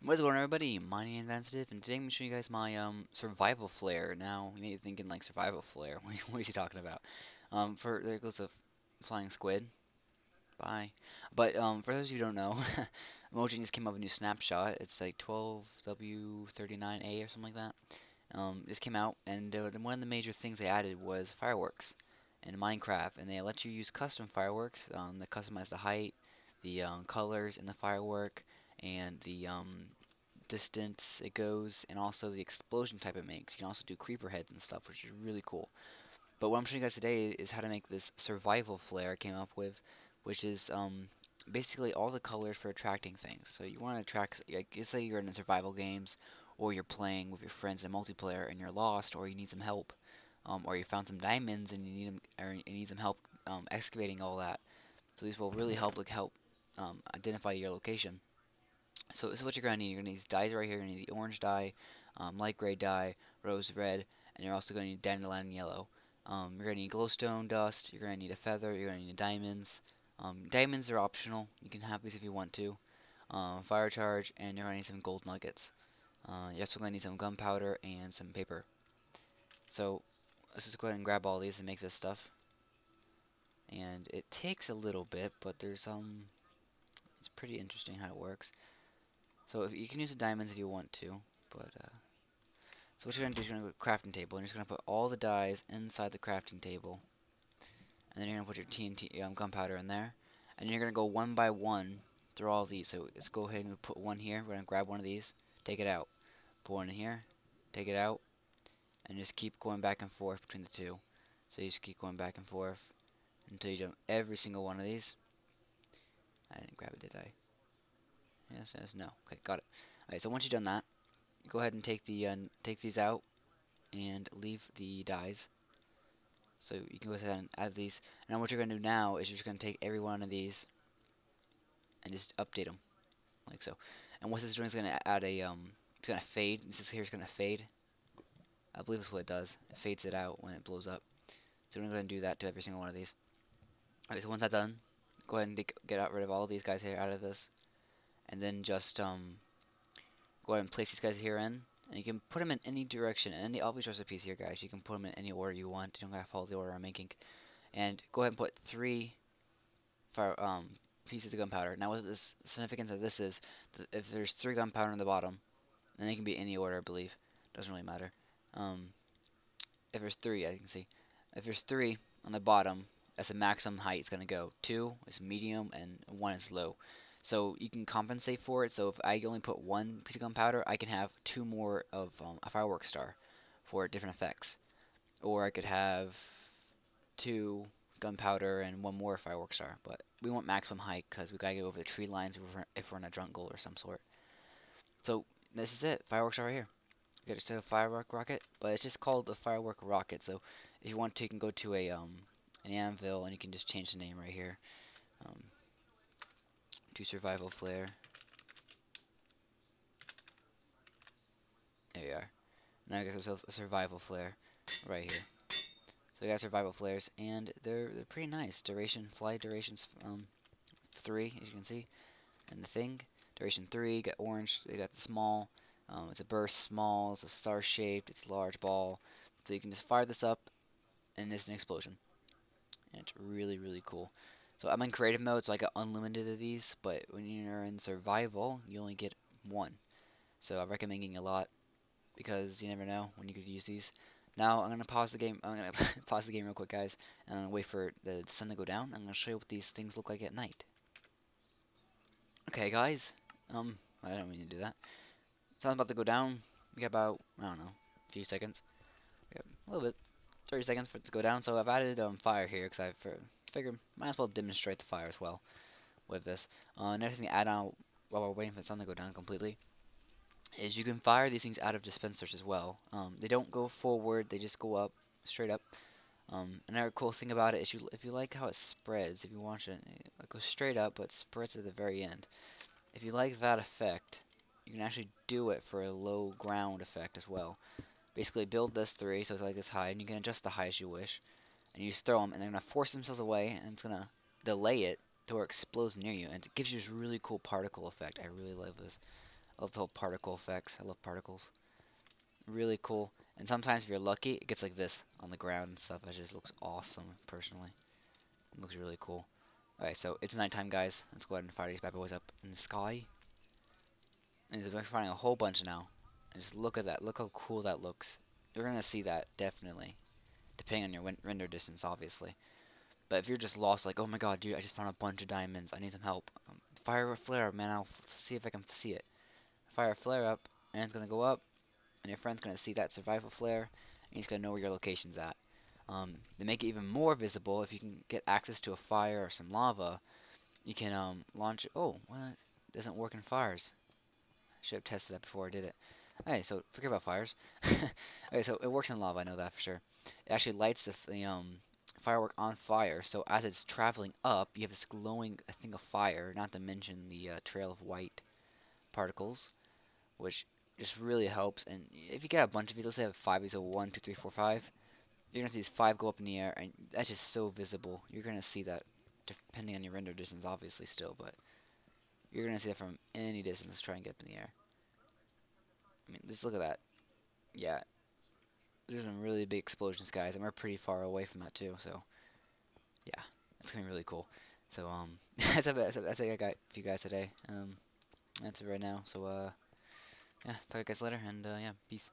What's going on, everybody? My name is Ansitive, and today I'm going to show you guys my survival flare. Now, you may be thinking, like, survival flare? What is he talking about? There goes a flying squid. Bye. But for those of you who don't know, Mojang just came up with a new Snapshot. It's like 12W39A or something like that. This came out, and one of the major things they added was fireworks in Minecraft, and they let you use custom fireworks. They customize the height, the colors in the firework, and the distance it goes, and also the explosion type it makes. You can also do creeper heads and stuff, which is really cool. But what I'm showing you guys today is how to make this survival flare I came up with, which is basically all the colors for attracting things. So you want to attract, like, let's say you're in survival games, or you're playing with your friends in multiplayer and you're lost, or you need some help, or you found some diamonds and you need some help excavating all that. So these will really help identify your location. So this is what you're going to need. You're going to need these dyes right here. You're going to need the orange dye, light gray dye, rose red, and you're also going to need dandelion yellow. You're going to need glowstone dust. You're going to need a feather. You're going to need diamonds. Diamonds are optional. You can have these if you want to. Fire charge, and you're going to need some gold nuggets. You're also going to need some gunpowder and some paper. So let's just go ahead and grab all these and make this stuff. And it takes a little bit, but it's pretty interesting how it works. So if you can use the diamonds if you want to, but so what you're gonna do is you're gonna go to the crafting table, and you're just gonna put all the dyes inside the crafting table, and then you're gonna put your TNT gunpowder in there, and you're gonna go one by one through all these. So let's go ahead and put one here. We're gonna grab one of these, take it out, put one in here, take it out, and just keep going back and forth between the two. So you just keep going back and forth until you do every single one of these. I didn't grab it, did I? Yes, yes, no. Okay, got it. Alright, so once you've done that, go ahead and take these out and leave the dyes. So you can go ahead and add these. And then what you're going to do now is you're just going to take every one of these and just update them, like so. And what this is doing is going to add it's going to fade. This here is going to fade. I believe that's what it does. It fades it out when it blows up. So we're going to do that to every single one of these. Alright, so once that's done, go ahead and get rid of all of these guys here out of this. And then just go ahead and place these guys here in, and you can put them in any direction. And all these recipes here, guys, you can put them in any order you want. You don't have to follow the order I'm making. And go ahead and put 3 pieces of gunpowder. Now, what the significance of this is, if there's 3 gunpowder on the bottom, then they can be any order, I believe. Doesn't really matter. If there's 3, I can see. If there's 3 on the bottom, that's the maximum height it's gonna go. 2 is medium, and 1 is low. So you can compensate for it. So if I only put 1 piece of gunpowder, I can have 2 more of a firework star for different effects. Or I could have 2 gunpowder and 1 more firework star. But we want maximum height because we gotta get over the tree lines if we're in a jungle or some sort. So this is it. Firework star right here. You get a firework rocket, but it's just called a firework rocket. So if you want to, you can go to an anvil and you can just change the name right here. To survival flare. There we are. Now we got ourselves a survival flare right here. So we got survival flares, and they're pretty nice. Flight duration's 3, as you can see, and the thing duration 3. Got orange. They got the small. It's a burst small. It's a star shaped. It's a large ball. So you can just fire this up, and it's an explosion. And it's really cool. So I'm in creative mode, so I got unlimited of these, but when you're in survival, you only get 1. So I recommend getting a lot, because you never know when you could use these. Now I'm gonna pause the game. I'm gonna pause the game real quick, guys, and I'm gonna wait for the sun to go down. I'm gonna show you what these things look like at night. Okay, guys. I don't mean to do that. Sun's about to go down. We got about, I don't know, a few seconds. We got a little bit, 30 seconds for it to go down. So I've added fire here because I figured might as well demonstrate the fire as well with this. Another thing to add on while we're waiting for the sun to go down completely is you can fire these things out of dispensers as well. They don't go forward; they just go up, straight up. Another cool thing about it is if you like how it spreads, if you watch it, it goes straight up but spreads at the very end. If you like that effect, you can actually do it for a low ground effect as well. Basically, build this 3 so it's like this high, and you can adjust the height as you wish. And you just throw them, and they're gonna force themselves away, and it's gonna delay it to where it explodes near you, and it gives you this really cool particle effect. I really love this. I love the whole particle effects. I love particles. Really cool. And sometimes if you're lucky, it gets like this on the ground and stuff. It just looks awesome, personally. It looks really cool. Alright, so it's nighttime, guys. Let's go ahead and fire these bad boys up in the sky. And we're finding a whole bunch now. And just look at that. Look how cool that looks. You're going to see that, definitely. Depending on your render distance, obviously. But if you're just lost, like, oh my god, dude, I just found a bunch of diamonds. I need some help. Fire a flare up, man. I'll see if I can see it. Fire a flare up, and it's going to go up. And your friend's going to see that survival flare. And he's going to know where your location's at. They make it even more visible if you can get access to a fire or some lava. You can launch it. Oh, well, it doesn't work in fires. I should have tested that before I did it. Hey, so forget about fires. Okay, so it works in lava. I know that for sure. It actually lights the firework on fire. So as it's traveling up, you have this glowing thing of fire. Not to mention the trail of white particles, which just really helps. And if you get a bunch of these, let's say I have 5 of these, so 1, 2, 3, 4, 5. You're gonna see these 5 go up in the air, and that's just so visible. You're gonna see that, depending on your render distance, obviously still, but you're gonna see that from any distance. Try and get up in the air. I mean, just look at that. Yeah, there's some really big explosions, guys, and we're pretty far away from that too. So, yeah, it's gonna be really cool. So, that's it I got for you guys today. That's it right now. So, yeah, talk to you guys later, and yeah, peace.